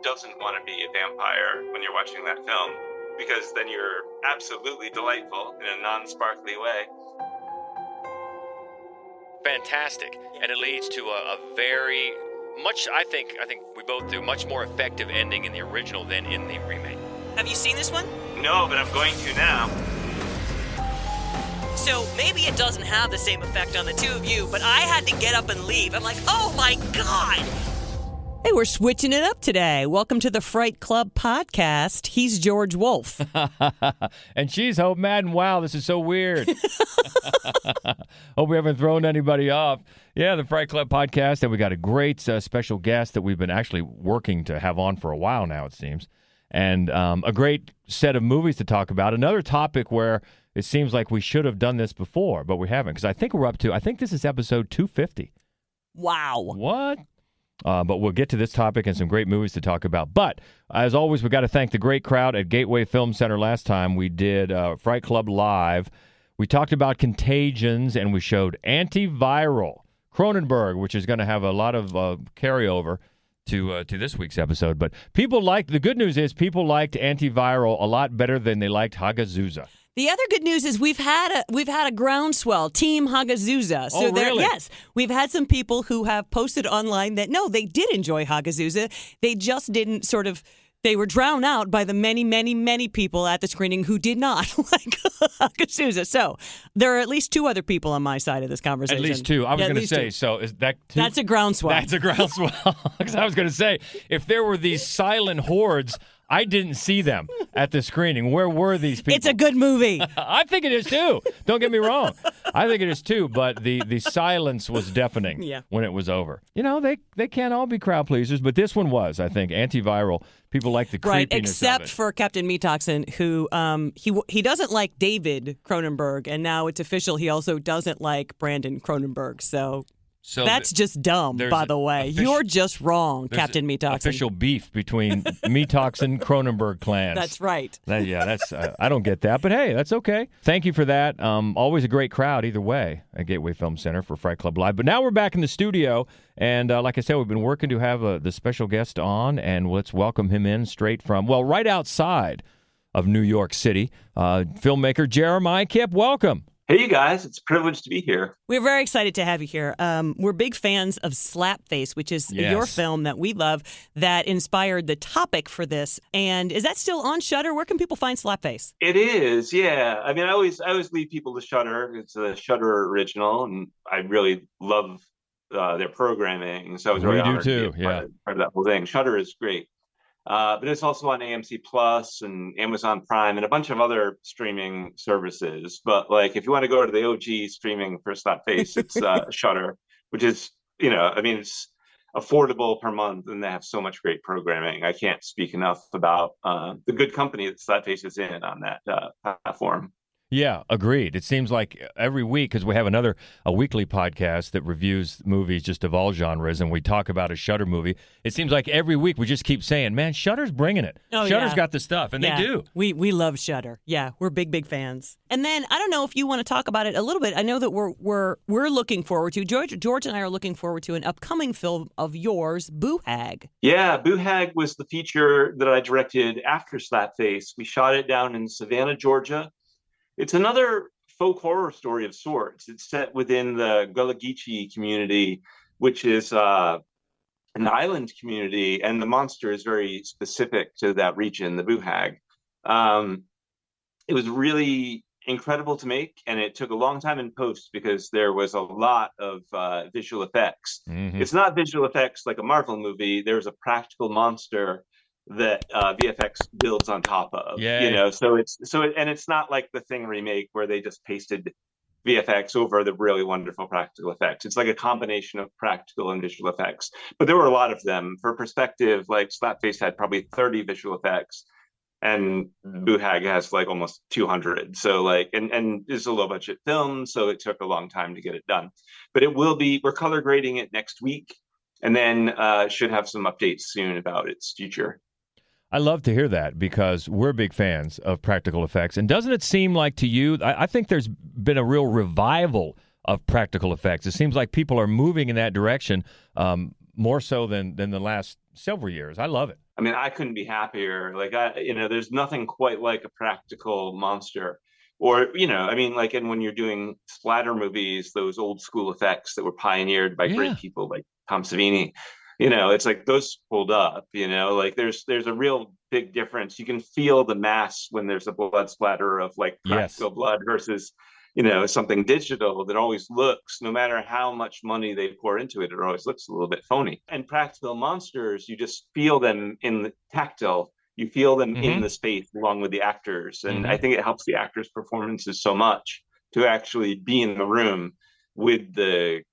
doesn't want to be a vampire when you're watching that film? Because then you're absolutely delightful in a non-sparkly way. Fantastic. And it leads to a very much, I think we both do, much more effective ending in the original than in the remake. Have you seen this one? No, but I'm going to now. So maybe it doesn't have the same effect on the two of you, but I had to get up and leave. I'm like, oh my God! Hey, we're switching it up today. Welcome to the Fright Club podcast. He's George Wolf. And she's Hope Madden. Wow, this is so weird. Hope we haven't thrown anybody off. Yeah, the Fright Club podcast, and we got a great special guest that we've been actually working to have on for a while now, it seems. And a great set of movies to talk about. Another topic where it seems like we should have done this before, but we haven't. Because I think this is episode 250. Wow. What? But we'll get to this topic and some great movies to talk about. But, as always, we got to thank the great crowd at Gateway Film Center. Last time we did Fright Club Live. We talked about Contagions, and we showed Antiviral. Cronenberg, which is going to have a lot of carryover to this week's episode. But the good news is people liked Antiviral a lot better than they liked Hagazusa. The other good news is we've had a groundswell, Team Hagazusa. So really? Yes, we've had some people who have posted online that, no, they did enjoy Hagazusa. They just didn't they were drowned out by the many, many, many people at the screening who did not like Hagazusa. So there are at least two other people on my side of this conversation. At least two. I was going to say, so is that two? That's a groundswell. That's a groundswell. Because I was going to say, if there were these silent hordes, I didn't see them at the screening. Where were these people? It's a good movie. I think it is too. Don't get me wrong. I think it is too, but the silence was deafening when it was over. You know, they can't all be crowd pleasers, but this one was, I think, Antiviral. People like the creepiness except of it. for Captain Meatoxin, who he doesn't like David Cronenberg, and now it's official he also doesn't like Brandon Cronenberg, So that's just dumb, by the way. You're just wrong, Captain Meatoxin. Official beef between Meatoxin Cronenberg clans. That's right. That's I don't get that, but hey, that's okay. Thank you for that. Always a great crowd either way at Gateway Film Center for Fright Club Live. But now we're back in the studio, and like I said, we've been working to have the special guest on, and let's welcome him in straight from, right outside of New York City. Filmmaker Jeremiah Kipp, welcome. Hey, you guys. It's a privilege to be here. We're very excited to have you here. We're big fans of Slapface, which is your film that we love that inspired the topic for this. And is that still on Shudder? Where can people find Slapface? It is, yeah. I mean, I always lead people to Shudder. It's a Shudder original, and I really love their programming. So I was really honored to be part of that whole thing. Shudder is great. But it's also on AMC Plus and Amazon Prime and a bunch of other streaming services. But like, if you want to go to the OG streaming for Slapface, it's Shudder, which is, it's affordable per month, and they have so much great programming. I can't speak enough about the good company that Slapface is in on that platform. Yeah, agreed. It seems like every week, because we have a weekly podcast that reviews movies just of all genres, and we talk about a Shudder movie. It seems like every week we just keep saying, man, Shudder's bringing it. Shudder's got the stuff, and they do. We love Shudder. Yeah, we're big fans. And then, I don't know if you want to talk about it a little bit. I know that we're looking forward to, George and I are looking forward to an upcoming film of yours, Boo Hag. Yeah, Boo Hag was the feature that I directed after Slapface. We shot it down in Savannah, Georgia. It's another folk horror story of sorts. It's set within the Gullah Geechee community, which is an island community, and the monster is very specific to that region, the Boo Hag. It was really incredible to make, and it took a long time in post because there was a lot of visual effects. Mm-hmm. It's not visual effects like a Marvel movie. There's a practical monster that VFX builds on top of, so it's not like the Thing remake where they just pasted VFX over the really wonderful practical effects. It's like a combination of practical and visual effects, but there were a lot of them. For perspective, like Slapface had probably 30 visual effects, and Boo Hag has like almost 200. So and it's a low budget film, so it took a long time to get it done. But we're color grading it next week, and then should have some updates soon about its future. I love to hear that because we're big fans of practical effects. And doesn't it seem like to you, I think there's been a real revival of practical effects. It seems like people are moving in that direction more so than the last several years. I love it. I mean, I couldn't be happier. Like there's nothing quite like a practical monster. Or, I mean, like, and when you're doing splatter movies, those old school effects that were pioneered by Yeah. great people like Tom Savini, it's like those hold up, like there's a real big difference. You can feel the mass when there's a blood splatter of like Yes. practical blood versus, something digital that always looks, no matter how much money they pour into it, it always looks a little bit phony. And practical monsters, you just feel them in the tactile. You feel them in the space along with the actors. And I think it helps the actors' performances so much to actually be in the room with the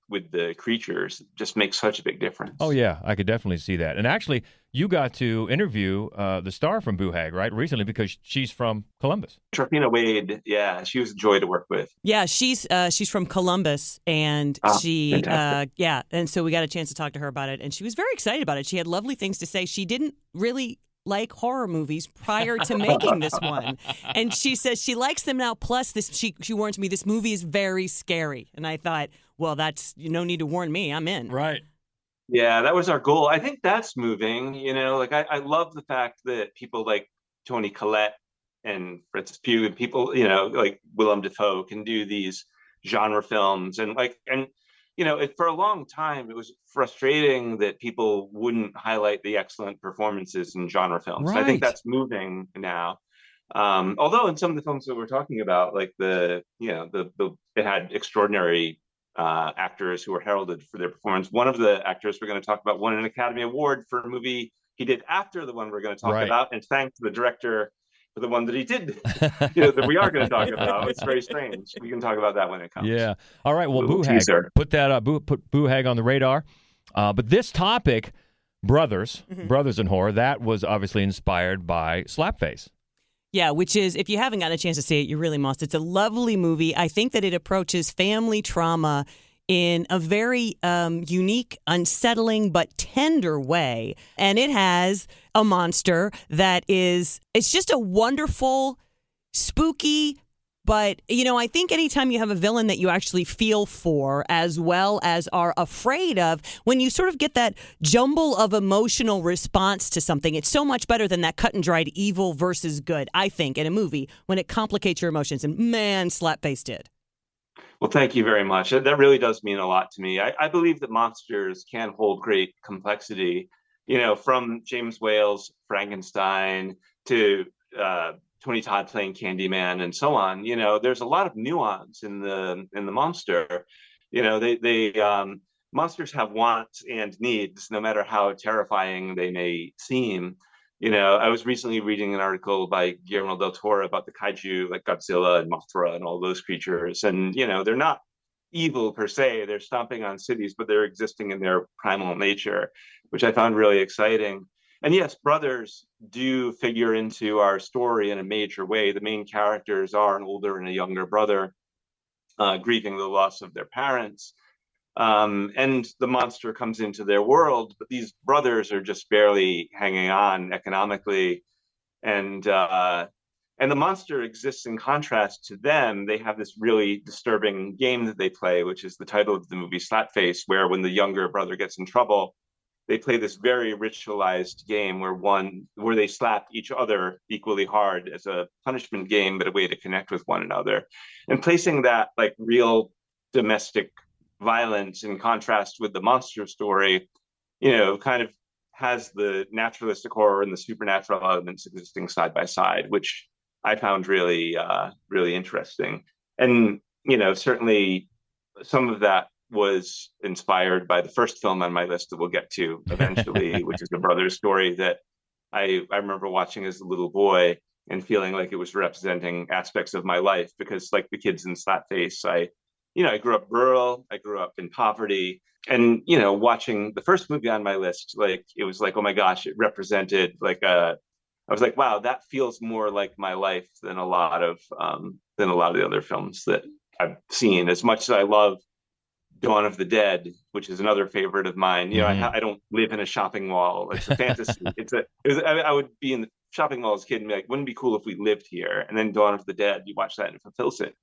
creatures. It just makes such a big difference. Oh, yeah, I could definitely see that. And actually, you got to interview the star from Boohag, right, recently, because she's from Columbus. Tropina Wade, yeah, she was a joy to work with. Yeah, she's from Columbus, and and so we got a chance to talk to her about it, and she was very excited about it. She had lovely things to say. She didn't really like horror movies prior to making this one, and she says she likes them now. Plus, she warns me this movie is very scary, and I thought, well, that's no need to warn me. I'm in. Right. Yeah, that was our goal. I think that's moving. Like I love the fact that people like Toni Collette and Francis Pugh and people, like Willem Dafoe can do these genre films for a long time, it was frustrating that people wouldn't highlight the excellent performances in genre films. Right. I think that's moving now. Although in some of the films that we're talking about, like it had extraordinary actors who were heralded for their performance. One of the actors we're going to talk about won an Academy Award for a movie he did after the one we're going to talk about, and thanks to the director for the one that he did, that we are going to talk about. It's very strange. We can talk about that when it comes. Yeah. All right. Well, Boohag, put that up. Put Boohag on the radar. But this topic, brothers in horror, that was obviously inspired by Slapface. Yeah, which is, if you haven't gotten a chance to see it, you really must. It's a lovely movie. I think that it approaches family trauma in a very unique, unsettling, but tender way. And it has a monster that it's just a wonderful, spooky, but, I think anytime you have a villain that you actually feel for as well as are afraid of, when you sort of get that jumble of emotional response to something, it's so much better than that cut and dried evil versus good, I think, in a movie when it complicates your emotions. And man, Slapface did. Well, thank you very much. That really does mean a lot to me. I believe that monsters can hold great complexity, from James Whale's Frankenstein to Tony Todd playing Candyman and so on. There's a lot of nuance in the monster. Monsters have wants and needs, no matter how terrifying they may seem. I was recently reading an article by Guillermo del Toro about the kaiju, like Godzilla and Mothra and all those creatures. And, they're not evil per se. They're stomping on cities, but they're existing in their primal nature, which I found really exciting. And yes, brothers do figure into our story in a major way. The main characters are an older and a younger brother, grieving the loss of their parents. And the monster comes into their world, but these brothers are just barely hanging on economically. And the monster exists in contrast to them. They have this really disturbing game that they play, which is the title of the movie, Slapface, where when the younger brother gets in trouble, they play this very ritualized game where they slap each other equally hard as a punishment game, but a way to connect with one another. And placing that like real domestic violence in contrast with the monster story, kind of has the naturalistic horror and the supernatural elements existing side by side, which I found really, really interesting. And, certainly some of that was inspired by the first film on my list that we'll get to eventually, which is a brother's story that I remember watching as a little boy and feeling like it was representing aspects of my life, because like the kids in Slapface, I grew up rural, I grew up in poverty, and, watching the first movie on my list, like, it was like, oh my gosh, it represented I was like, wow, that feels more like my life than a lot of the other films that I've seen. As much as I love Dawn of the Dead, which is another favorite of mine, I don't live in a shopping mall. It's a fantasy. I would be in the shopping mall as a kid and be like, wouldn't it be cool if we lived here? And then Dawn of the Dead, you watch that and it fulfills it.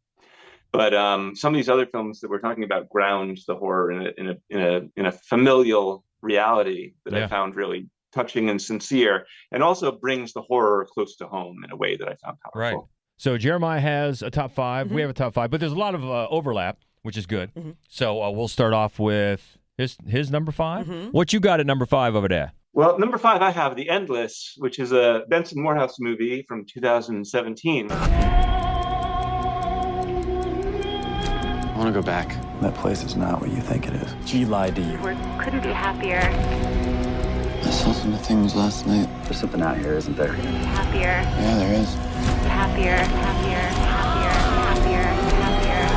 But some of these other films that we're talking about ground the horror in a familial reality that I found really touching and sincere, and also brings the horror close to home in a way that I found powerful. Right. So Jeremiah has a top 5. Mm-hmm. We have a top 5, but there's a lot of overlap, which is good. Mm-hmm. So we'll start off with his number 5. Mm-hmm. What you got at number 5 over there? Well, number 5, I have The Endless, which is a Benson Morehouse movie from 2017. I want to go back. That place is not what you think it is. She lied to you. We couldn't be happier. I saw some things last night. There's something out here, isn't there? Happier. Yeah, there is. Happier, happier, happier, happier, happier.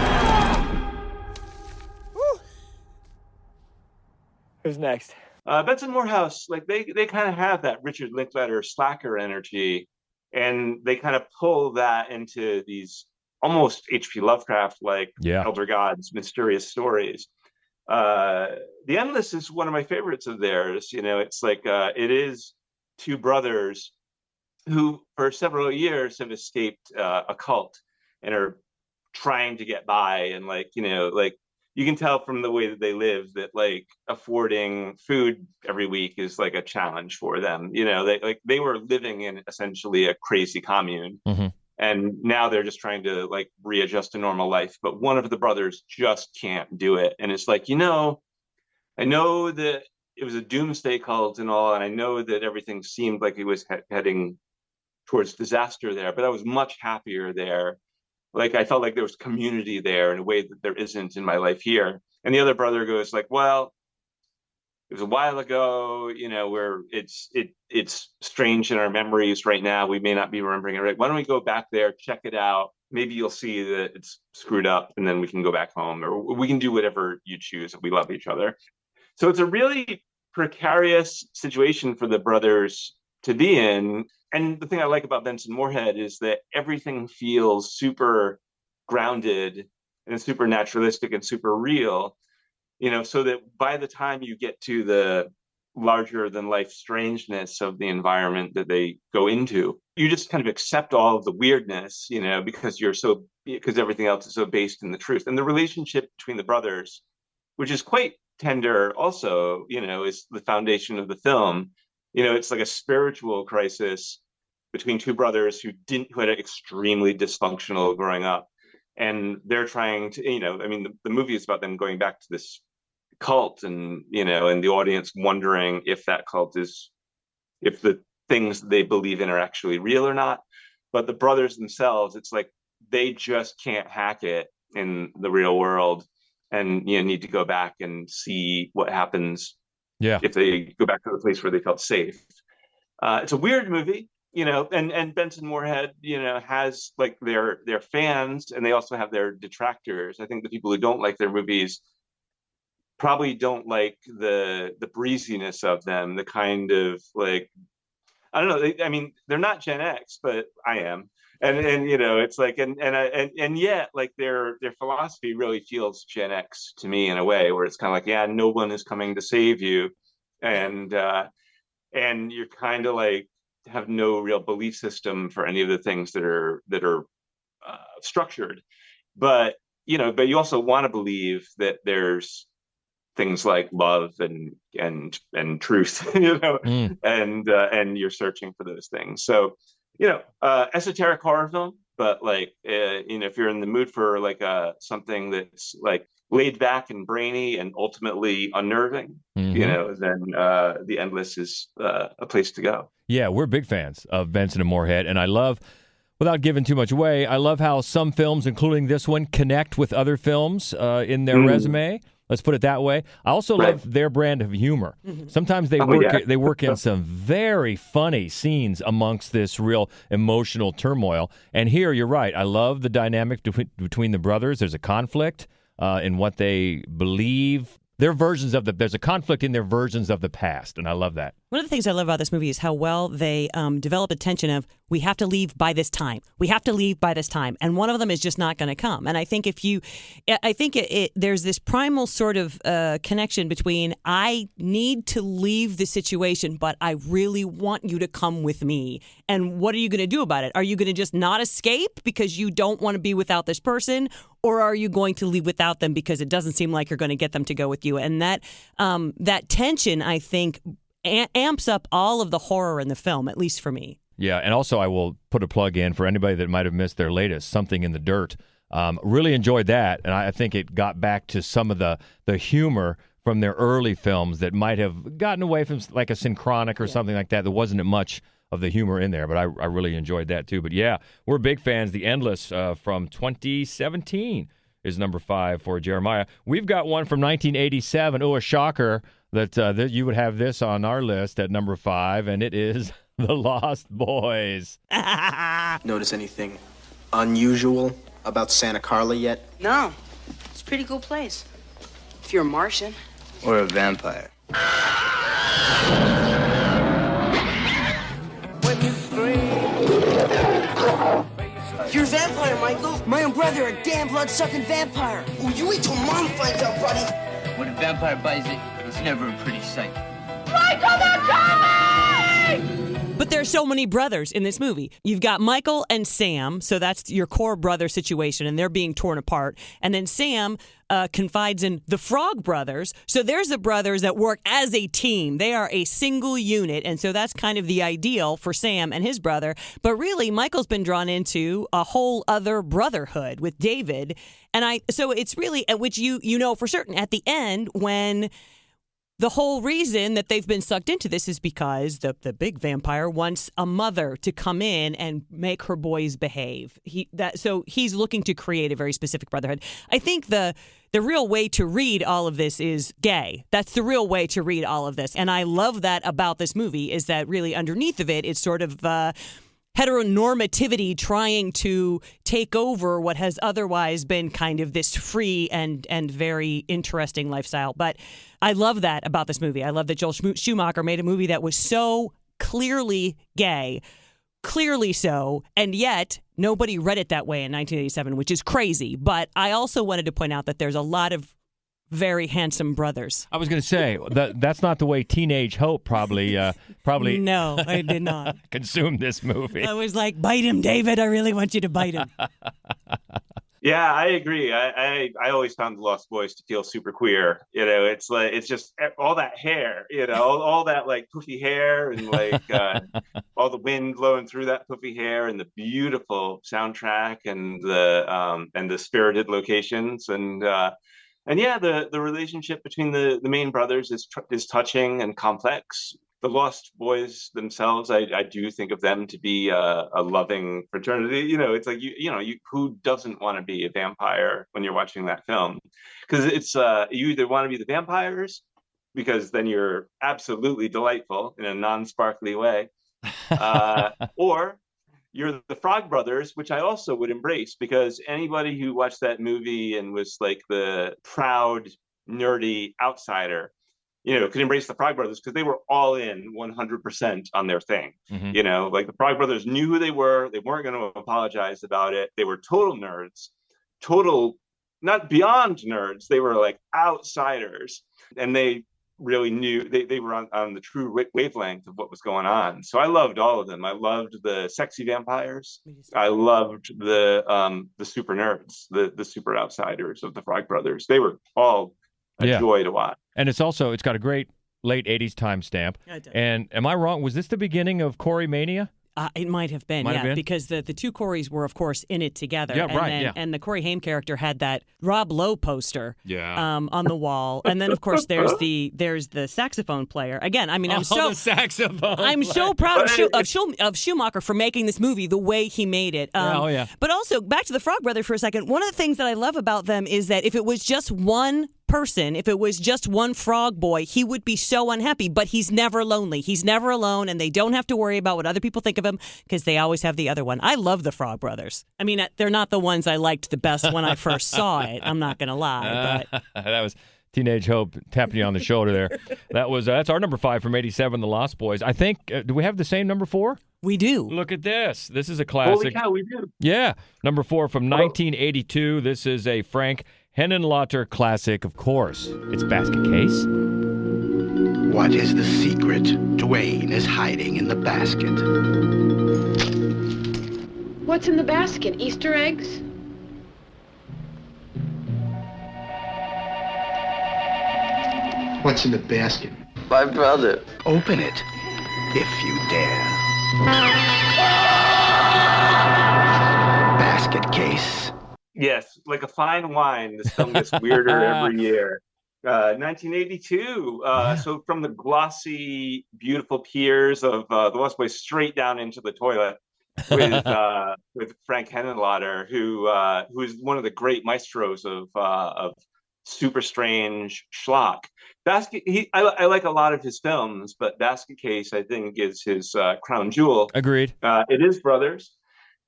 Who's next? Benson Morehouse, like they kind of have that Richard Linklater slacker energy, and they kind of pull that into these almost H.P. Lovecraft-like elder gods, mysterious stories. The Endless is one of my favorites of theirs. It's like it is two brothers who for several years have escaped a cult and are trying to get by, and you can tell from the way that they live that affording food every week is like a challenge for them. They were living in essentially a crazy commune. Mm-hmm. And now they're just trying to readjust to normal life. But one of the brothers just can't do it. And it's I know that it was a doomsday cult and all, and I know that everything seemed like it was heading towards disaster there, but I was much happier there. I felt like there was community there in a way that there isn't in my life here. And the other brother goes well, it was a while ago, where it's strange in our memories right now. We may not be remembering it right. Why don't we go back there, check it out? Maybe you'll see that it's screwed up, and then we can go back home, or we can do whatever you choose. We love each other. So it's a really precarious situation for the brothers to be in. And the thing I like about Benson Moorhead is that everything feels super grounded and super naturalistic and super real, so that by the time you get to the larger than life strangeness of the environment that they go into, you just kind of accept all of the weirdness, because everything else is so based in the truth. And the relationship between the brothers, which is quite tender also, is the foundation of the film. It's like a spiritual crisis between two brothers who had an extremely dysfunctional growing up. And they're trying to, the movie is about them going back to this cult, and and the audience wondering if that cult if the things they believe in are actually real or not. But the brothers themselves, it's they just can't hack it in the real world, and need to go back and see what happens if they go back to the place where they felt safe. It's a weird movie, and Benson Moorhead, has their fans, and they also have their detractors. I think the people who don't like their movies probably don't like the breeziness of them, the kind of I don't know. They're not Gen X, but I am, and it's and yet their philosophy really feels Gen X to me in a way, where it's kind of no one is coming to save you, and you're kind of have no real belief system for any of the things that are structured, but you also want to believe that there's things like love and truth, and you're searching for those things. So, esoteric horror film, but if you're in the mood for something that's laid back and brainy and ultimately unnerving, then The Endless is a place to go. Yeah, we're big fans of Benson and Moorhead, and I love, without giving too much away, I love how some films, including this one, connect with other films in their resume. Let's put it that way. I also love their brand of humor. Mm-hmm. Sometimes they work in some very funny scenes amongst this real emotional turmoil. And here, you're right. I love the dynamic between the brothers. There's a conflict in what they believe. There's a conflict in their versions of the past, and I love that. One of the things I love about this movie is how well they develop a tension of, we have to leave by this time. We have to leave by this time. And one of them is just not going to come. And I think there's this primal sort of connection between, I need to leave the situation, but I really want you to come with me. And what are you going to do about it? Are you going to just not escape because you don't want to be without this person? Or are you going to leave without them because it doesn't seem like you're going to get them to go with you? And that tension, I think, amps up all of the horror in the film, at least for me. Yeah, and also I will put a plug in for anybody that might have missed their latest, Something in the Dirt. Really enjoyed that, and I think it got back to some of the humor from their early films that might have gotten away from like a Synchronic or something like that. There wasn't much of the humor in there, but I really enjoyed that too. But yeah, we're big fans. The Endless from 2017 is number 5 for Jeremiah. We've got one from 1987. Oh, a shocker that you would have this on our list at number 5, and it is The Lost Boys. Notice anything unusual about Santa Carla yet? No. It's a pretty cool place. If you're a Martian. Or a vampire. You're a vampire, Michael. My own brother, a damn blood-sucking vampire. Oh, you wait till Mom finds out, buddy. When a vampire buys it, it's never a pretty sight. Michael, they're coming! But there's so many brothers in this movie. You've got Michael and Sam, so that's your core brother situation, and they're being torn apart. And then Sam confides in the Frog Brothers. So there's the brothers that work as a team. They are a single unit, and so that's kind of the ideal for Sam and his brother. But really, Michael's been drawn into a whole other brotherhood with David. And so it's really, which you know for certain, at the end when the whole reason that they've been sucked into this is because the big vampire wants a mother to come in and make her boys behave. So he's looking to create a very specific brotherhood. I think the real way to read all of this is gay. That's the real way to read all of this. And I love that about this movie is that really underneath of it, it's sort of heteronormativity trying to take over what has otherwise been kind of this free and very interesting lifestyle. But I love that about this movie. I love that Joel Schumacher made a movie that was so clearly gay, clearly so, and yet nobody read it that way in 1987, which is crazy. But I also wanted to point out that there's a lot of very handsome brothers. I was going to say that's not the way Teenage Hope probably. No, I did not consume this movie. I was like, bite him, David. I really want you to bite him. Yeah, I agree. I always found The Lost Boys to feel super queer. You know, it's like it's just all that hair. You know, all that like poofy hair and like all the wind blowing through that poofy hair and the beautiful soundtrack and the spirited locations and yeah, the relationship between the main brothers is touching and complex. The Lost Boys themselves, I do think of them to be a loving fraternity. You know, it's like you who doesn't want to be a vampire when you're watching that film? Because it's you either want to be the vampires because then you're absolutely delightful in a non-sparkly way, or you're the Frog Brothers, which I also would embrace because anybody who watched that movie and was like the proud, nerdy outsider, you know, could embrace the Frog Brothers because they were all in 100% on their thing. Mm-hmm. You know, like the Frog Brothers knew who they were. They weren't going to apologize about it. They were total nerds, not beyond nerds. They were like outsiders. And they really knew they were on the true wavelength of what was going on. So I loved all of them. I loved the sexy vampires. I loved the super nerds, the super outsiders of the Frog Brothers. They were all a joy to watch. And it's got a great late 80s timestamp. And am I wrong? Was this the beginning of Corey Mania? It might have been, because the two Coreys were, of course, in it together. Yeah, And the Corey Haim character had that Rob Lowe poster on the wall. And then, of course, there's the saxophone player. Again, I mean, I'm so proud of Schumacher for making this movie the way he made it. But also, back to the Frog Brothers for a second, one of the things that I love about them is that if it was just one person, if it was just one frog boy, he would be so unhappy, but he's never lonely. He's never alone, and they don't have to worry about what other people think of him because they always have the other one. I love the Frog Brothers. I mean, they're not the ones I liked the best when I first saw it. I'm not going to lie. But that was Teenage Hope tapping you on the shoulder there. That's our number 5 from 87, The Lost Boys. I think, do we have the same number 4? We do. Look at this. This is a classic. Holy cow, we do. Yeah. Number 4 from 1982. This is a Frank Henenlotter classic, of course. It's Basket Case. What is the secret Dwayne is hiding in the basket? What's in the basket? Easter eggs? What's in the basket? My brother. Open it, if you dare. Basket case. Yes, like a fine wine, this film gets weirder every year. 1982. So from the glossy, beautiful piers of the Lost Boys straight down into the toilet with Frank Henenlotter, who's one of the great maestros of super strange schlock. I like a lot of his films, but Basket Case, I think, is his crown jewel. Agreed. It is Brothers,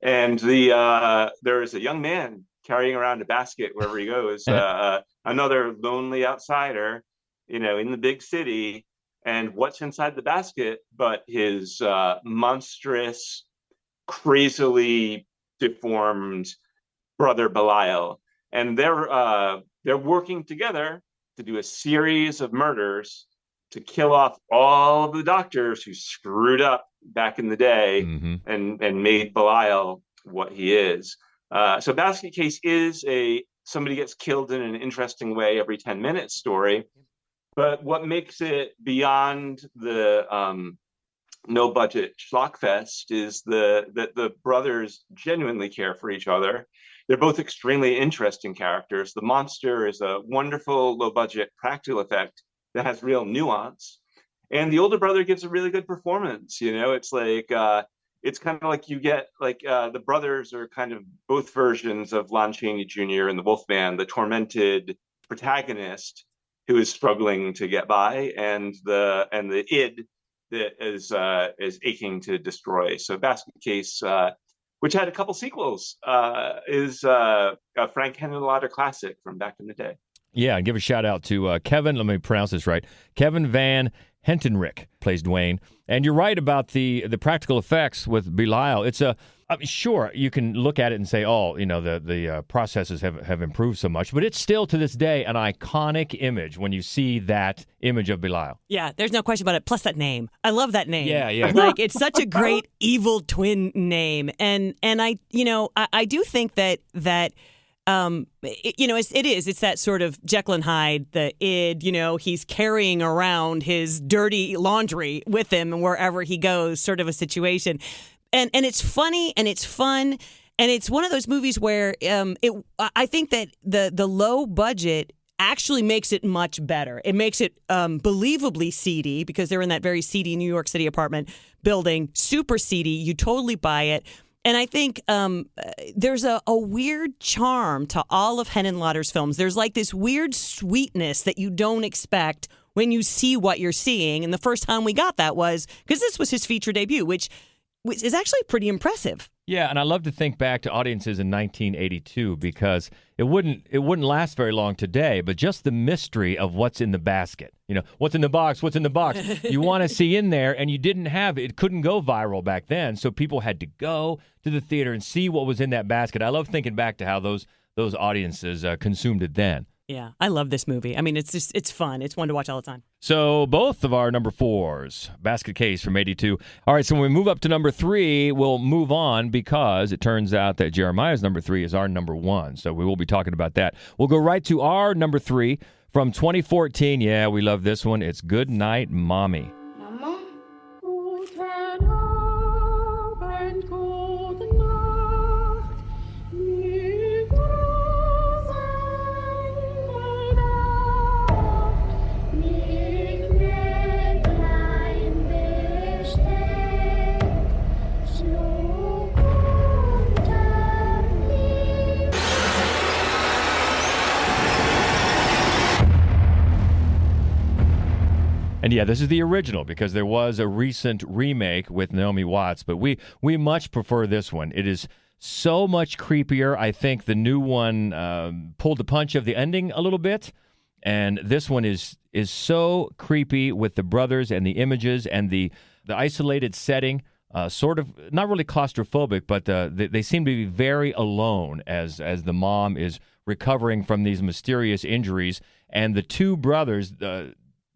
and there is a young man carrying around a basket wherever he goes. Another lonely outsider, in the big city. And what's inside the basket but his monstrous, crazily deformed brother Belial. And they're working together to do a series of murders to kill off all of the doctors who screwed up back in the day and made Belial what he is. So Basket Case is somebody gets killed in an interesting way every 10 minutes story. But what makes it beyond the no budget schlockfest is that the brothers genuinely care for each other. They're both extremely interesting characters. The monster is a wonderful low budget practical effect that has real nuance. And the older brother gives a really good performance. It's like, it's kind of like you get the brothers are kind of both versions of Lon Chaney Jr. and the Wolfman, the tormented protagonist who is struggling to get by, and the id that is aching to destroy. So Basket Case, which had a couple sequels, is a Frank Henenlotter classic from back in the day. Yeah, and give a shout out to Kevin. Let me pronounce this right. Kevin Van Hentenryck plays Dwayne. And you're right about the practical effects with Belial. Sure, you can look at it and say, the processes have improved so much, but it's still to this day an iconic image when you see that image of Belial. Yeah, there's no question about it. Plus that name. I love that name. Yeah. It's such a great evil twin name. And I do think that it's that sort of Jekyll and Hyde, the id, he's carrying around his dirty laundry with him wherever he goes, sort of a situation. And it's funny and it's fun. And it's one of those movies where I think that the low budget actually makes it much better. It makes it believably seedy because they're in that very seedy New York City apartment building, super seedy. You totally buy it. And I think there's a weird charm to all of Henenlotter's films. There's like this weird sweetness that you don't expect when you see what you're seeing. And the first time we got that was because this was his feature debut, which is actually pretty impressive. Yeah, and I love to think back to audiences in 1982 because it wouldn't last very long today, but just the mystery of what's in the basket. What's in the box, what's in the box. You want to see in there, and you didn't have it. It couldn't go viral back then, so people had to go to the theater and see what was in that basket. I love thinking back to how those audiences consumed it then. Yeah, I love this movie. I mean, it's fun. It's one to watch all the time. So both of our number 4s, Basket Case from 82. All right, so when we move up to number 3, we'll move on because it turns out that Jeremiah's number 3 is our number 1. So we will be talking about that. We'll go right to our number 3 from 2014. Yeah, we love this one. It's Good Night, Mommy. And yeah, this is the original because there was a recent remake with Naomi Watts, but we much prefer this one. It is so much creepier. I think the new one pulled the punch of the ending a little bit, and this one is so creepy with the brothers and the images and the isolated setting. Sort of not really claustrophobic, but they seem to be very alone as the mom is recovering from these mysterious injuries, and the two brothers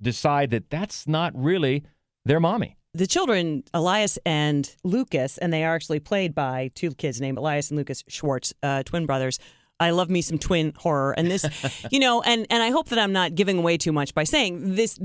decide that that's not really their mommy. The children, Elias and Lucas, and they are actually played by two kids named Elias and Lucas Schwartz, twin brothers, I love me some twin horror. And this, and I hope that I'm not giving away too much by saying this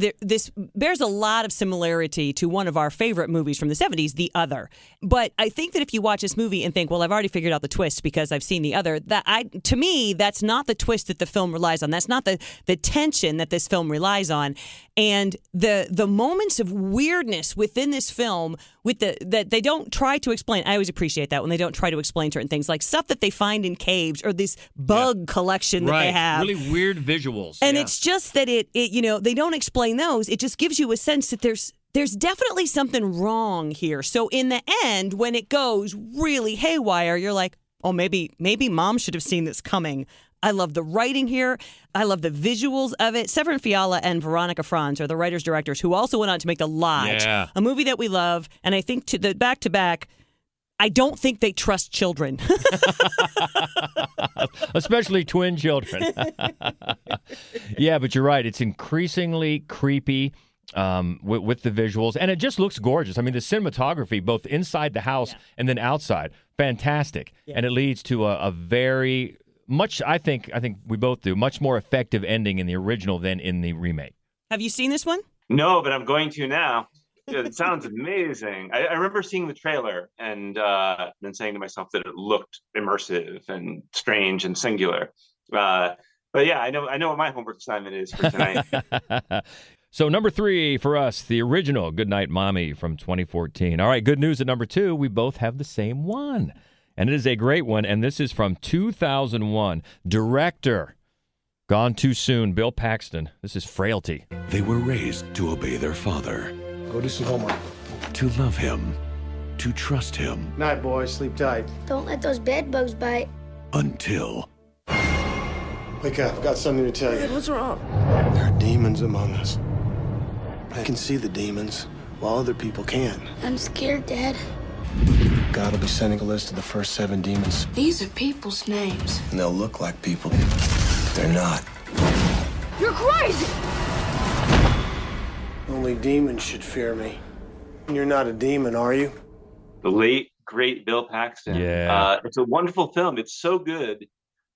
bears a lot of similarity to one of our favorite movies from the 70s, The Other. But I think that if you watch this movie and think, well, I've already figured out the twist because I've seen The Other, to me, that's not the twist that the film relies on. That's not the tension that this film relies on. And the moments of weirdness within this film that they don't try to explain. I always appreciate that when they don't try to explain certain things, like stuff that they find in caves or this bug collection that they have. Really weird visuals. And it's just that they don't explain those. It just gives you a sense that there's definitely something wrong here. So in the end, when it goes really haywire, you're like, oh, maybe mom should have seen this coming. I love the writing here. I love the visuals of it. Severin Fiala and Veronica Franz are the writers-directors who also went on to make The Lodge, a movie that we love. And I think back-to-back, I don't think they trust children. Especially twin children. Yeah, but you're right. It's increasingly creepy with the visuals. And it just looks gorgeous. I mean, the cinematography, both inside the house and then outside, fantastic. Yeah. And it leads to a very... I think we both do, much more effective ending in the original than in the remake. Have you seen this one? No, but I'm going to now. It sounds amazing. I remember seeing the trailer and then saying to myself that it looked immersive and strange and singular. But yeah, I know what my homework assignment is for tonight. So number 3 for us, the original Goodnight Mommy from 2014. All right, good news at number 2, we both have the same one. And it is a great one, and this is from 2001. Director, gone too soon, Bill Paxton. This is Frailty. They were raised to obey their father. Go do some homework. To love him. To trust him. Night, boys. Sleep tight. Don't let those bed bugs bite. Until... Wake up. I've got something to tell you. What's wrong? There are demons among us. I can see the demons, while other people can't. I'm scared, Dad. God will be sending a list of the first 7 demons. These are people's names. And they'll look like people, but they're not. You're crazy! Only demons should fear me. You're not a demon, are you? The late, great Bill Paxton. Yeah. It's a wonderful film. It's so good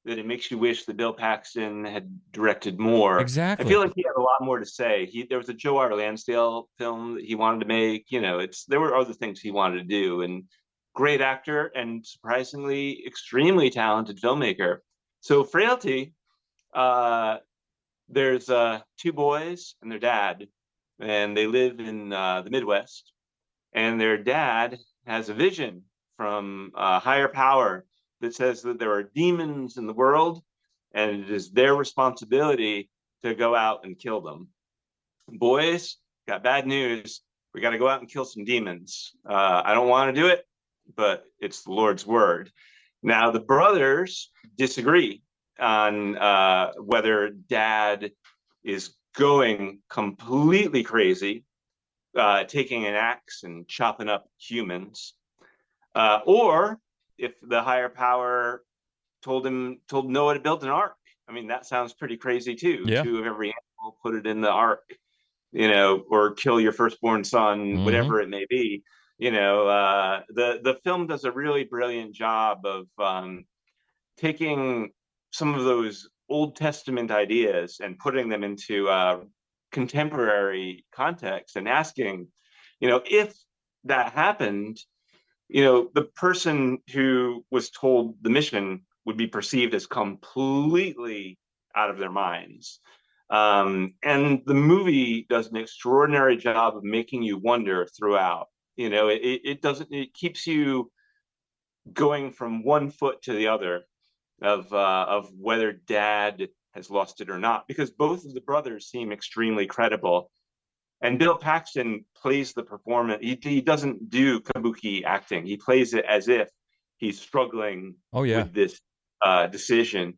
that it makes you wish that Bill Paxton had directed more. Exactly. I feel like he had a lot more to say. There was a Joe R. Lansdale film that he wanted to make. There were other things he wanted to do. And great actor and surprisingly extremely talented filmmaker. So Frailty, there's 2 boys and their dad, and they live in the Midwest. And their dad has a vision from a higher power that says that there are demons in the world, and it is their responsibility to go out and kill them. Boys, got bad news. We got to go out and kill some demons. I don't want to do it, but it's the Lord's word. Now, the brothers disagree on whether Dad is going completely crazy, taking an axe and chopping up humans, or if the higher power told Noah to build an ark. I mean, that sounds pretty crazy too. Yeah. 2 of every animal, put it in the ark, or kill your firstborn son, whatever it may be. The film does a really brilliant job of taking some of those Old Testament ideas and putting them into contemporary context and asking, if that happened, the person who was told the mission would be perceived as completely out of their minds. And the movie does an extraordinary job of making you wonder throughout. It keeps you going from one foot to the other of whether Dad has lost it or not, because both of the brothers seem extremely credible. And Bill Paxton plays the performance. He doesn't do kabuki acting. He plays it as if he's struggling with this decision.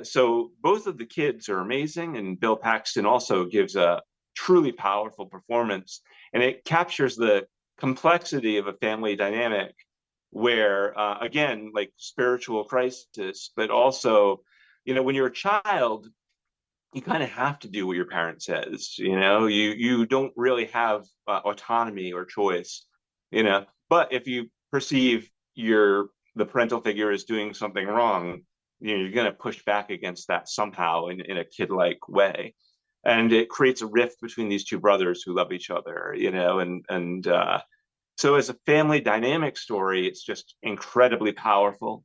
So both of the kids are amazing, and Bill Paxton also gives a truly powerful performance. And it captures the complexity of a family dynamic where, again, like spiritual crisis, but also, when you're a child, you kind of have to do what your parent says. You don't really have autonomy or choice. But if you perceive the parental figure is doing something wrong, you're going to push back against that somehow in a kid-like way. And it creates a rift between these two brothers who love each other, so as a family dynamic story, it's just incredibly powerful.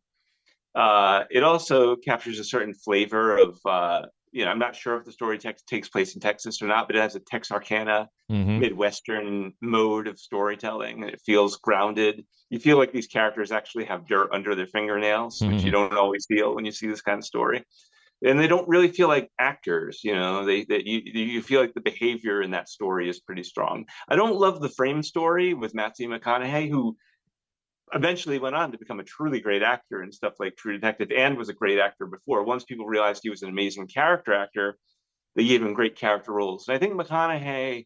It also captures a certain flavor of, I'm not sure if the story takes place in Texas or not, but it has a Texarkana, Midwestern mode of storytelling, and it feels grounded. You feel like these characters actually have dirt under their fingernails, which you don't always feel when you see this kind of story. And they don't really feel like actors, you feel like the behavior in that story is pretty strong. I don't love the frame story with Matthew McConaughey, who eventually went on to become a truly great actor in stuff like True Detective, and was a great actor before. Once people realized he was an amazing character actor, they gave him great character roles. And I think McConaughey,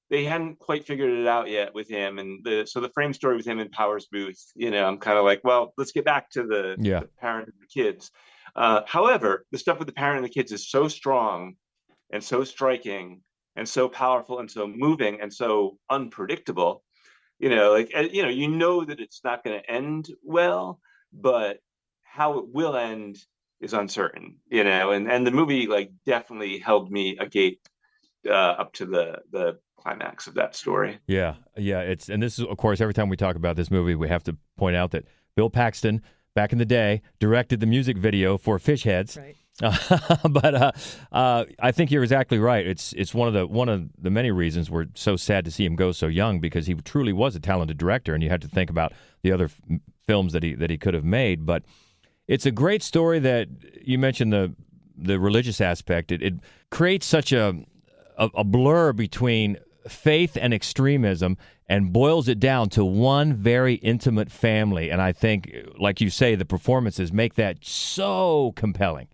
they hadn't quite figured it out yet with him. And so the frame story with him in Powers Booth, I'm kind of like, well, let's get back to the parent and the kids. However, the stuff with the parent and the kids is so strong and so striking and so powerful and so moving and so unpredictable, you know that it's not going to end well, but how it will end is uncertain, and the movie definitely held me agape up to the climax of that story. Yeah. And this is, of course, every time we talk about this movie, we have to point out that Bill Paxton, back in the day, directed the music video for Fish Heads. Right. But I think you're exactly right. It's one of the many reasons we're so sad to see him go so young, because he truly was a talented director, and you had to think about the other films that he could have made. But it's a great story that you mentioned the religious aspect. It creates such a blur between faith and extremism, and boils it down to one very intimate family. And I think, like you say, the performances make that so compelling.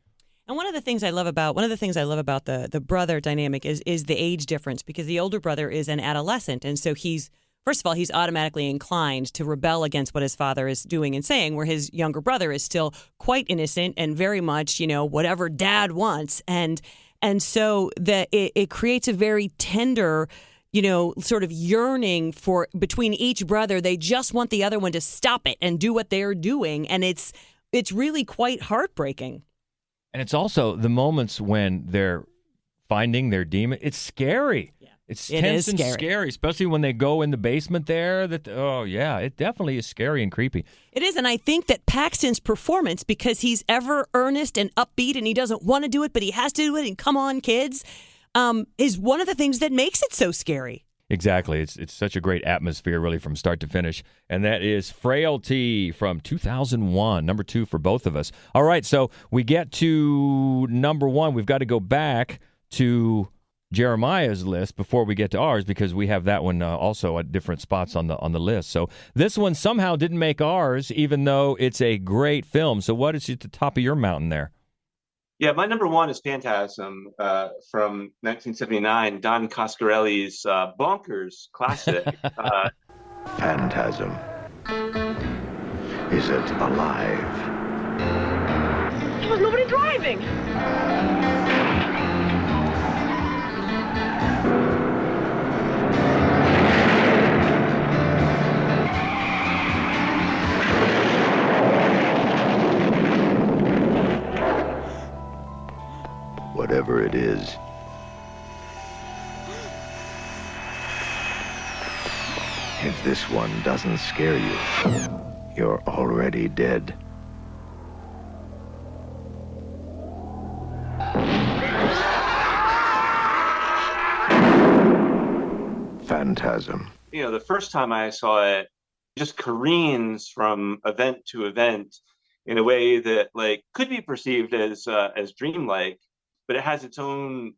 And one of the things I love about the brother dynamic is the age difference, because the older brother is an adolescent, and so he's automatically inclined to rebel against what his father is doing and saying, where his younger brother is still quite innocent and very much, whatever dad wants, and so it creates a very tender, sort of yearning between each brother. They just want the other one to stop it and do what they're doing, and it's really quite heartbreaking. And it's also the moments when they're finding their demon. It's scary. Yeah. It's tense and scary, especially when they go in the basement there. It definitely is scary and creepy. It is, and I think that Paxton's performance, because he's ever earnest and upbeat and he doesn't want to do it, but he has to do it, and come on, kids, is one of the things that makes it so scary. Exactly. It's such a great atmosphere, really, from start to finish. And that is Frailty from 2001, number 2 for both of us. All right, so we get to number 1. We've got to go back to Jeremiah's list before we get to ours, because we have that one also at different spots on the list. So this one somehow didn't make ours, even though it's a great film. So what is at the top of your mountain there? Yeah, my number 1 is Phantasm from 1979, Don Coscarelli's bonkers classic. Phantasm. Is it alive? There was nobody driving. Whatever it is, if this one doesn't scare you, you're already dead. Phantasm. The first time I saw it, just careens from event to event in a way that could be perceived as dreamlike, but it has its own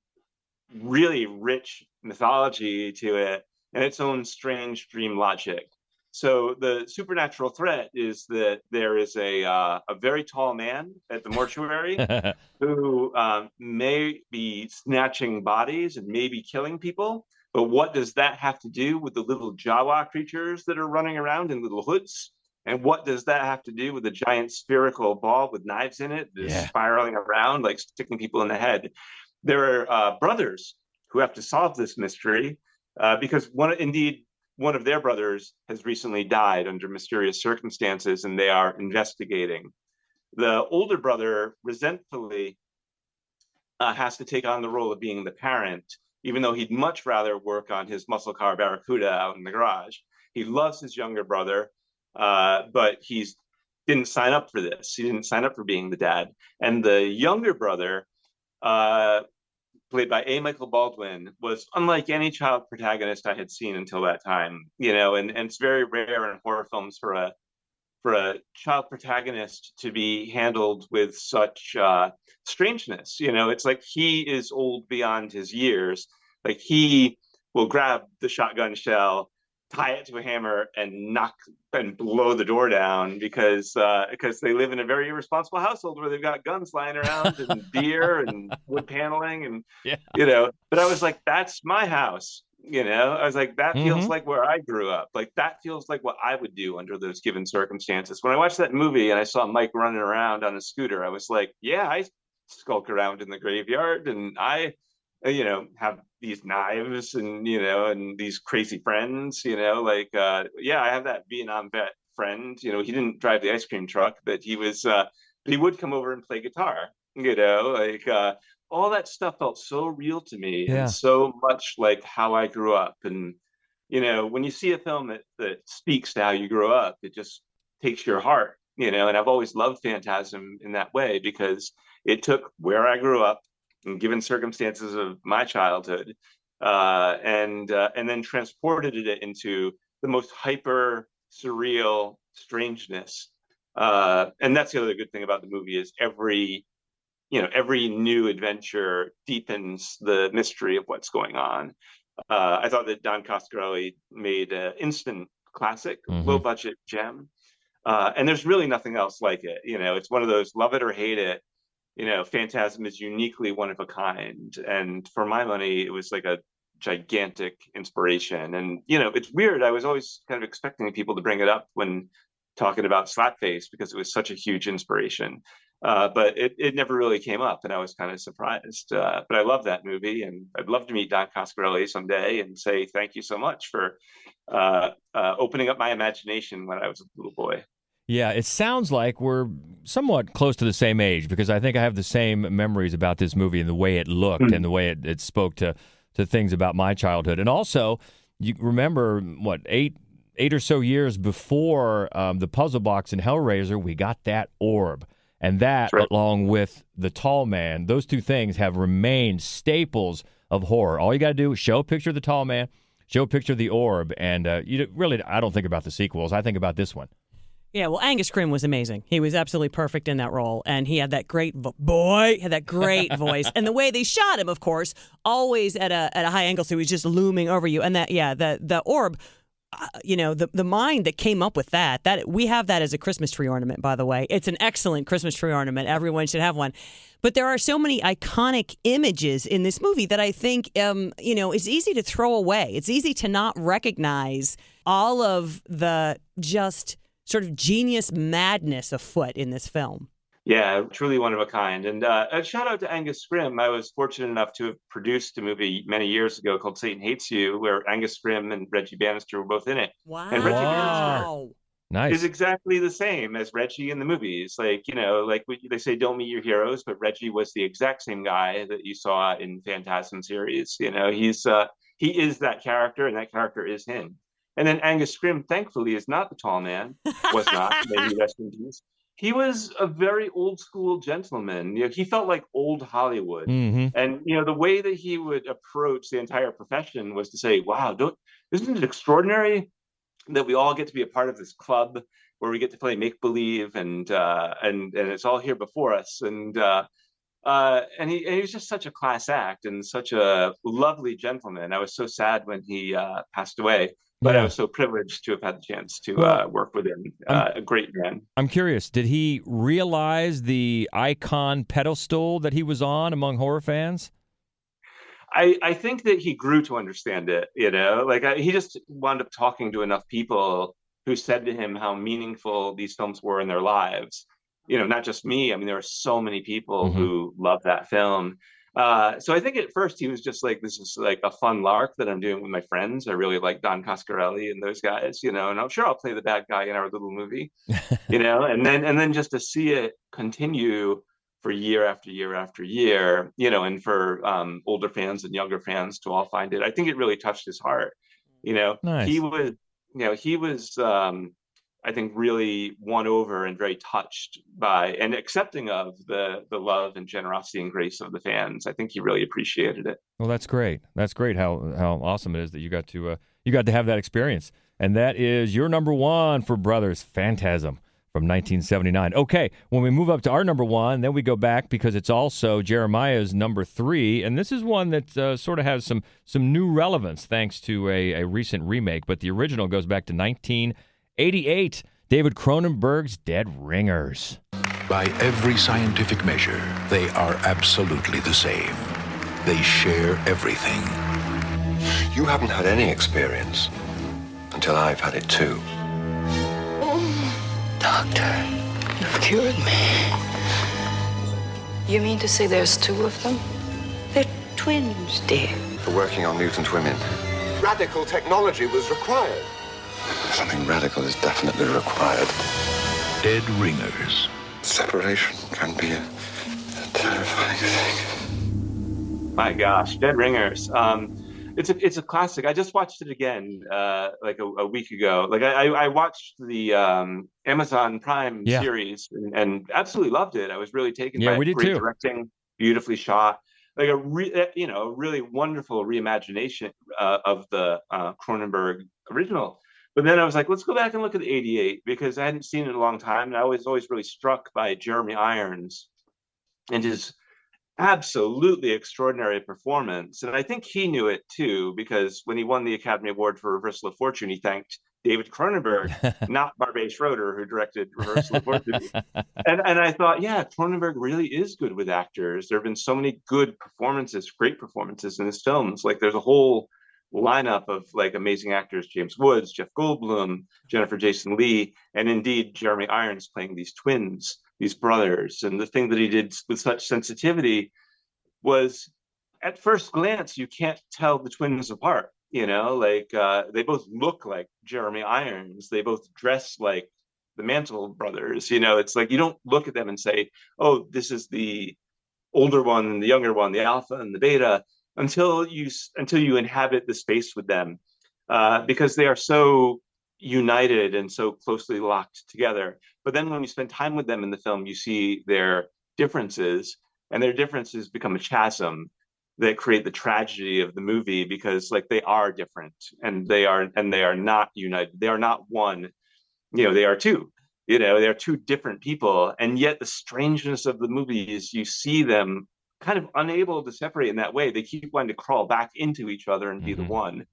really rich mythology to it and its own strange dream logic. So the supernatural threat is that there is a very tall man at the mortuary who may be snatching bodies and maybe killing people. But what does that have to do with the little Jawa creatures that are running around in little hoods? And what does that have to do with a giant spherical ball with knives in it that's spiraling around, sticking people in the head? There are brothers who have to solve this mystery because one of their brothers has recently died under mysterious circumstances, and they are investigating The older brother resentfully has to take on the role of being the parent, even though he'd much rather work on his muscle car Barracuda out in the garage. He loves his younger brother, but he's didn't sign up for this. He didn't sign up for being the dad. And the younger brother, played by A. Michael Baldwin, was unlike any child protagonist I had seen until that time. And it's very rare in horror films for a child protagonist to be handled with such strangeness. It's like he is old beyond his years. Like he will grab the shotgun shell, tie it to a hammer, and knock and blow the door down because they live in a very irresponsible household where they've got guns lying around and beer and wood paneling and But I was like, that's my house. I was like, that feels like where I grew up. Like that feels like what I would do under those given circumstances. When I watched that movie and I saw Mike running around on a scooter, I was like, yeah, I skulk around in the graveyard and I have these knives and and these crazy friends, I have that Vietnam vet friend. He didn't drive the ice cream truck, but he would come over and play guitar, all that stuff felt so real to me and so much like how I grew up. And when you see a film that speaks to how you grew up, it just takes your heart, and I've always loved Phantasm in that way because it took where I grew up and given circumstances of my childhood, and then transported it into the most hyper surreal strangeness. And that's the other good thing about the movie is every new adventure deepens the mystery of what's going on. I thought that Don Coscarelli made an instant classic, low budget gem, and there's really nothing else like it. It's one of those love it or hate it. Phantasm is uniquely one of a kind. And for my money, it was like a gigantic inspiration. And, it's weird. I was always kind of expecting people to bring it up when talking about Slapface because it was such a huge inspiration. But it never really came up. And I was kind of surprised. But I love that movie. And I'd love to meet Don Coscarelli someday and say thank you so much for opening up my imagination when I was a little boy. Yeah, it sounds like we're somewhat close to the same age because I think I have the same memories about this movie and the way it looked and the way it spoke to things about my childhood. And also, you remember, eight or so years before the puzzle box in Hellraiser, we got that orb. And that, along with the tall man, those two things have remained staples of horror. All you got to do is show a picture of the tall man, show a picture of the orb, and I don't think about the sequels. I think about this one. Yeah, well, Angus Scrimm was amazing. He was absolutely perfect in that role, and he had that great voice. And the way they shot him, of course, always at a high angle, so he was just looming over you. And the orb, the mind that came up with that we have that as a Christmas tree ornament, by the way. It's an excellent Christmas tree ornament. Everyone should have one. But there are so many iconic images in this movie that I think, it's easy to throw away. It's easy to not recognize all of the just sort of genius madness afoot in this film. Yeah, truly one of a kind. And a shout out to Angus Scrimm. I was fortunate enough to have produced a movie many years ago called Satan Hates You, where Angus Scrimm and Reggie Bannister were both in it. Wow. And Reggie Bannister nice. Is exactly the same as Reggie in the movies. Like, they say don't meet your heroes, but Reggie was the exact same guy that you saw in Phantasm series. He is that character, and that character is him. And then Angus Scrimm, thankfully, is not the tall man. Was not. Maybe rest in peace. He was a very old school gentleman. He felt like old Hollywood. And, the way that he would approach the entire profession was to say, wow, isn't it extraordinary that we all get to be a part of this club where we get to play make-believe and it's all here before us. And he was just such a class act and such a lovely gentleman. I was so sad when he passed away. But I was so privileged to have had the chance to work with him. A great man. I'm curious, did he realize the icon pedestal that he was on among horror fans? I think that he grew to understand it, he just wound up talking to enough people who said to him how meaningful these films were in their lives. Not just me. I mean, there are so many people who love that film. So I think at first he was just like, this is like a fun lark that I'm doing with my friends. I really like Don Coscarelli and those guys, and I'm sure I'll play the bad guy in our little movie, and then just to see it continue for year after year after year, and for older fans and younger fans to all find it. I think it really touched his heart. Nice. He was I think really won over and very touched by and accepting of the love and generosity and grace of the fans. I think he really appreciated it. Well, that's great. That's great how awesome it is that you got to have that experience. And that is your number one for Brothers, Phantasm from 1979. Okay, when we move up to our number one, then we go back because it's also Jeremiah's number 3, and this is one that sort of has some new relevance thanks to a recent remake, but the original goes back to 1988, David Cronenberg's Dead Ringers. By every scientific measure, they are absolutely the same. They share everything. You haven't had any experience until I've had it too. Doctor, you've cured me. You mean to say there's 2 of them? They're twins, dear. For working on mutant women, Radical technology was required. something radical is definitely required. Dead Ringers. Separation can be a terrifying thing. My gosh, Dead Ringers. It's a classic. I just watched it again like a week ago. Like I watched the Amazon Prime series and absolutely loved it. I was really taken by it. We did Great too. directing, beautifully shot, like a really wonderful reimagination of the Cronenberg original. But then I was like, let's go back and look at the 88 because I hadn't seen it in a long time, and I was always really struck by Jeremy Irons and his absolutely extraordinary performance. And I think he knew it too, because when he won the Academy Award for Reversal of Fortune, he thanked David Cronenberg, not Barbet Schroeder, who directed Reversal of Fortune. And I thought, yeah, Cronenberg really is good with actors. There have been so many good performances, great performances in his films. Like there's a whole lineup of like amazing actors: James Woods, Jeff Goldblum, Jennifer Jason Leigh, and indeed Jeremy Irons playing these twins, these brothers. And the thing that he did with such sensitivity was, at first glance, you can't tell the twins apart. They both look like Jeremy Irons. They both dress like the Mantle brothers. It's like you don't look at them and say, oh, this is the older one and the younger one, the alpha and the beta, until you inhabit the space with them, because they are so united and so closely locked together. But then when you spend time with them in the film, you see their differences, and their differences become a chasm that create the tragedy of the movie, because like they are different and they are not united. They are not one, they are two. They are two different people. And yet the strangeness of the movie is you see them kind of unable to separate in that way. They keep wanting to crawl back into each other and be the one.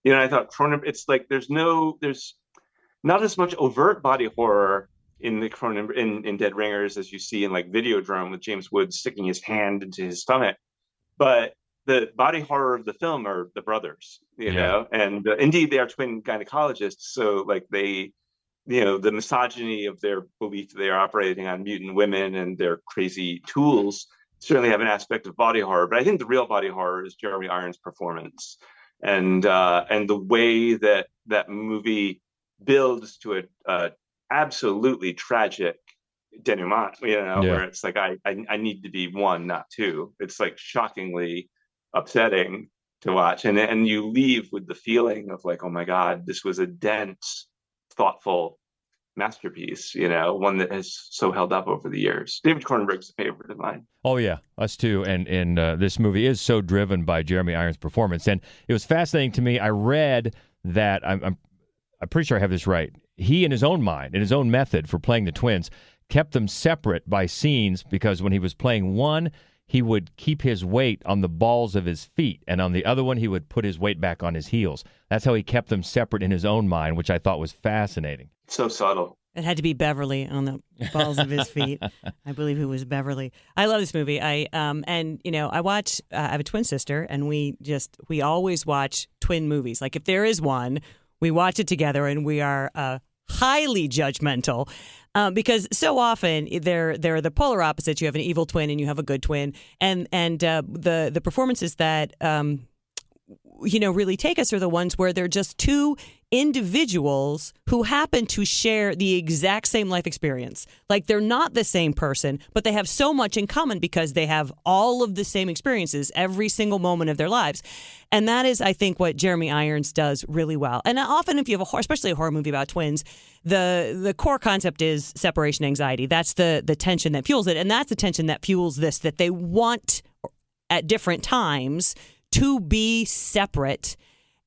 I thought Cronenberg, it's like there's not as much overt body horror in the Cronenberg in Dead Ringers as you see in like Videodrome with James Woods sticking his hand into his stomach. But the body horror of the film are the brothers, and indeed they are twin gynecologists. So like they, the misogyny of their belief that they are operating on mutant women and their crazy tools certainly have an aspect of body horror. But I think the real body horror is Jeremy Irons' performance and the way that movie builds to a absolutely tragic denouement, where it's like I need to be one, not two. It's like shockingly upsetting to watch, and you leave with the feeling of like, oh my God, this was a dense, thoughtful masterpiece, one that has so held up over the years. David Cronenberg's a favorite of mine. Oh yeah, us too. And this movie is so driven by Jeremy Irons' performance, and it was fascinating to me. I read that I'm pretty sure I have this right. He, in his own mind, in his own method for playing the twins, kept them separate by scenes, because when he was playing one, he would keep his weight on the balls of his feet, and on the other one, he would put his weight back on his heels. That's how he kept them separate in his own mind, which I thought was fascinating. So subtle. It had to be Beverly on the balls of his feet. I believe it was Beverly. I love this movie. I watch. I have a twin sister, and we always watch twin movies. Like if there is one, we watch it together, and we are highly judgmental. Because so often they're the polar opposites. You have an evil twin and you have a good twin, and the performances that really take us are the ones where they're just two individuals who happen to share the exact same life experience. Like they're not the same person, but they have so much in common because they have all of the same experiences every single moment of their lives. And that is, I think, what Jeremy Irons does really well. And often if you have especially a horror movie about twins, the core concept is separation anxiety. That's the tension that fuels it. And that's the tension that fuels this, that they want at different times to be separate.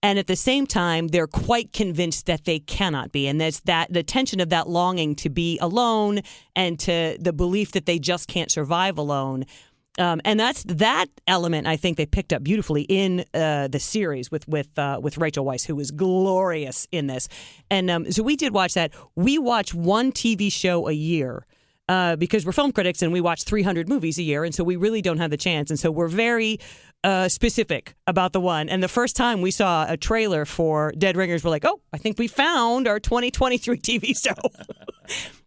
And at the same time, they're quite convinced that they cannot be. And there's the tension of that longing to be alone and to the belief that they just can't survive alone. And that's that element I think they picked up beautifully in the series with Rachel Weisz, who was glorious in this. And so we did watch that. We watch one TV show a year. Because we're film critics and we watch 300 movies a year, and so we really don't have the chance. And so we're very specific about the one. And the first time we saw a trailer for Dead Ringers, we're like, oh, I think we found our 2023 TV show.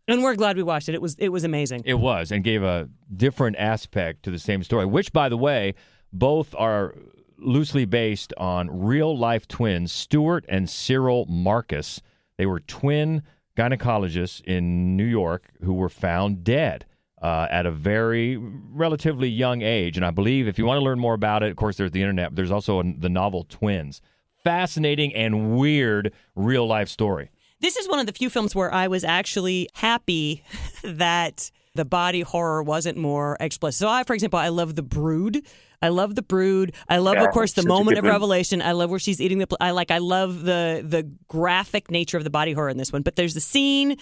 And we're glad we watched it. It was amazing. It was, and gave a different aspect to the same story, which, by the way, both are loosely based on real-life twins, Stuart and Cyril Marcus. They were twin gynecologists in New York who were found dead at a very relatively young age. And I believe if you want to learn more about it, of course, there's the internet, but there's also the novel Twins. Fascinating and weird real-life story. This is one of the few films where I was actually happy that the body horror wasn't more explicit. So for example, I love The Brood. I love, of course, the moment of revelation. I love where she's eating I love the graphic nature of the body horror in this one. But there's the scene,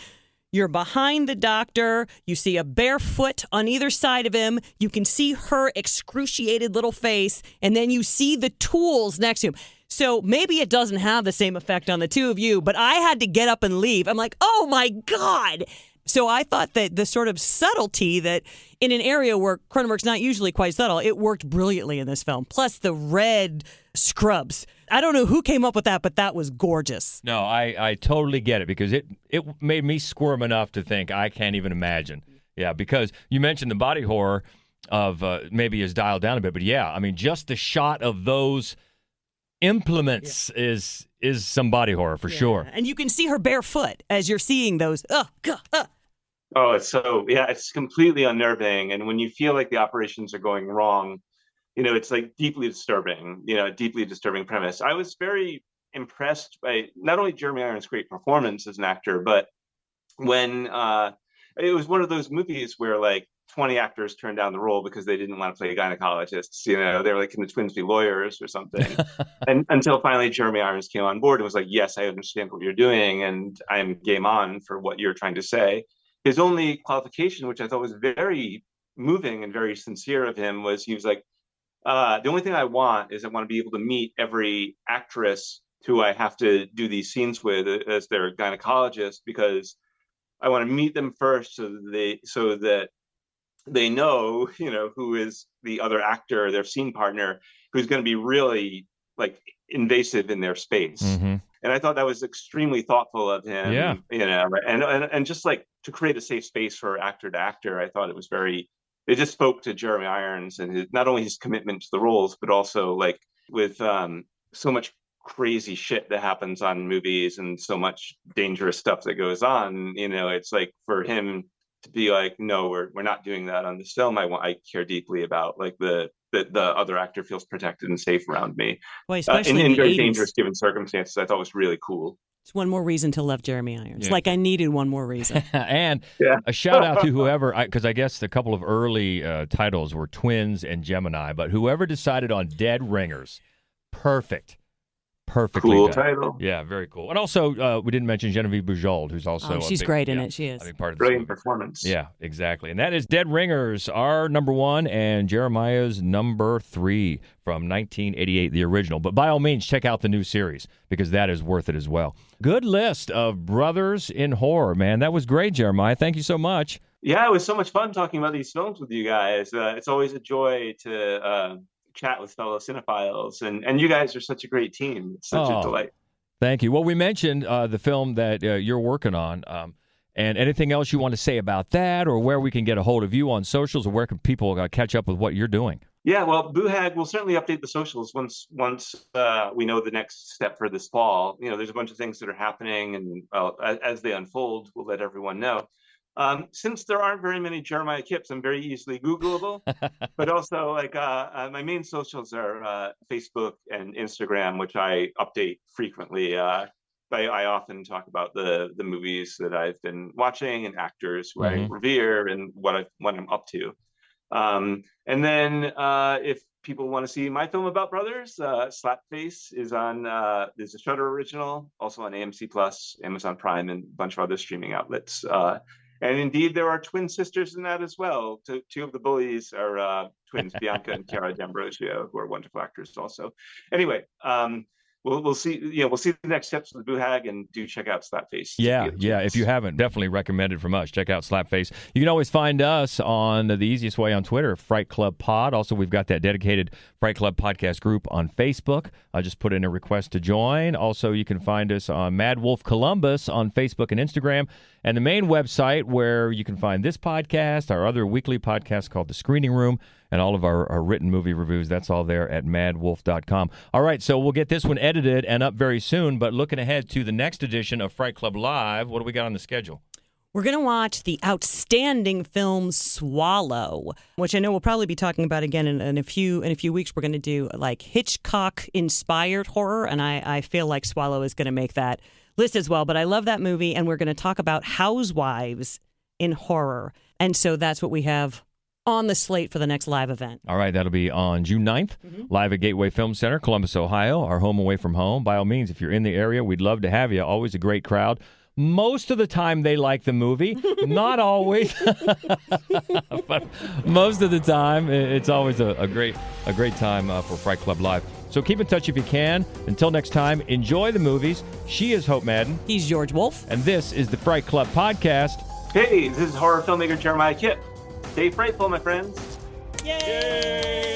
you're behind the doctor, you see a bare foot on either side of him, you can see her excruciated little face, and then you see the tools next to him. So maybe it doesn't have the same effect on the two of you, but I had to get up and leave. I'm like, oh my God. So I thought that the sort of subtlety that in an area where Cronenberg's not usually quite subtle, it worked brilliantly in this film. Plus the red scrubs. I don't know who came up with that, but that was gorgeous. No, I totally get it because it made me squirm enough to think I can't even imagine. Yeah, because you mentioned the body horror of maybe is dialed down a bit, but yeah, I mean, just the shot of those implements is some body horror for sure. And you can see her barefoot as you're seeing those. Oh, God. Oh, it's completely unnerving. And when you feel like the operations are going wrong, it's like deeply disturbing, deeply disturbing premise. I was very impressed by not only Jeremy Irons' great performance as an actor, but when it was one of those movies where like 20 actors turned down the role because they didn't want to play gynecologists. They were like, can the twins be lawyers or something? And until finally Jeremy Irons came on board and was like, yes, I understand what you're doing and I'm game on for what you're trying to say. His only qualification, which I thought was very moving and very sincere of him, was he was like, the only thing I want is I want to be able to meet every actress who I have to do these scenes with as their gynecologist, because I want to meet them first so that they know, who is the other actor, their scene partner, who's going to be really like invasive in their space. Mm-hmm. And I thought that was extremely thoughtful of him. Yeah. And just like to create a safe space for actor to actor, I thought it just spoke to Jeremy Irons and not only his commitment to the roles, but also like with so much crazy shit that happens on movies and so much dangerous stuff that goes on, it's like for him to be like, no, we're not doing that on this film. I care deeply about like the other actor feels protected and safe around me. Well, especially in very 80s. dangerous given circumstances. I thought was really cool. It's one more reason to love Jeremy Irons. Like I needed one more reason. And a shout out to whoever, because I guess a couple of early titles were Twins and Gemini, but whoever decided on Dead Ringers, perfectly cool done. Title. Yeah, very cool. And also, we didn't mention Genevieve Bujold, who's also she's great in it. She is. I mean, part of brilliant performance. Yeah, exactly. And that is Dead Ringers, our number 1, and Jeremiah's number 3 from 1988, the original. But by all means, check out the new series because that is worth it as well. Good list of brothers in horror, man. That was great, Jeremiah. Thank you so much. Yeah, it was so much fun talking about these films with you guys. It's always a joy to chat with fellow cinephiles, and you guys are such a great team. It's such a delight. Thank you. Well, we mentioned the film that you're working on, And anything else you want to say about that, or where we can get a hold of you on socials, or where can people catch up with what you're doing? Yeah, well, BooHag will certainly update the socials once we know the next step for this fall. There's a bunch of things that are happening, and as they unfold, we'll let everyone know. Since there aren't very many Jeremiah Kipps, I'm very easily Googleable. But also, my main socials are Facebook and Instagram, which I update frequently. I often talk about the movies that I've been watching and actors who I revere and what I'm up to. And then if people want to see my film about brothers, Slapface is on, there's a Shudder original, also on AMC Plus, Amazon Prime, and a bunch of other streaming outlets. And indeed, there are twin sisters in that as well. Two of the bullies are twins, Bianca and Chiara D'Ambrosio, who are wonderful actors also. Anyway, we'll see. We'll see the next steps with the BooHag, and do check out Slapface. Yeah. If you haven't, definitely recommend it from us. Check out Slapface. You can always find us on the easiest way on Twitter, Fright Club Pod. Also, we've got that dedicated Fright Club podcast group on Facebook. I just put in a request to join. Also, you can find us on Mad Wolf Columbus on Facebook and Instagram. And the main website where you can find this podcast, our other weekly podcast called The Screening Room, and all of our written movie reviews, that's all there at madwolf.com. All right, so we'll get this one edited and up very soon, but looking ahead to the next edition of Fright Club Live, what do we got on the schedule? We're going to watch the outstanding film Swallow, which I know we'll probably be talking about again in a few weeks. We're going to do Hitchcock-inspired horror, and I feel like Swallow is going to make that list as well. But I love that movie, and we're going to talk about housewives in horror. And so that's what we have on the slate for the next live event. All right, that'll be on June 9th, live at Gateway Film Center, Columbus, Ohio, our home away from home. By all means, if you're in the area, we'd love to have you. Always a great crowd. Most of the time they like the movie. Not always. But most of the time, it's always a great time for Fright Club Live. So keep in touch if you can. Until next time, enjoy the movies. She is Hope Madden. He's George Wolf. And this is the Fright Club Podcast. Hey, this is horror filmmaker Jeremiah Kipp. Stay frightful, my friends. Yay!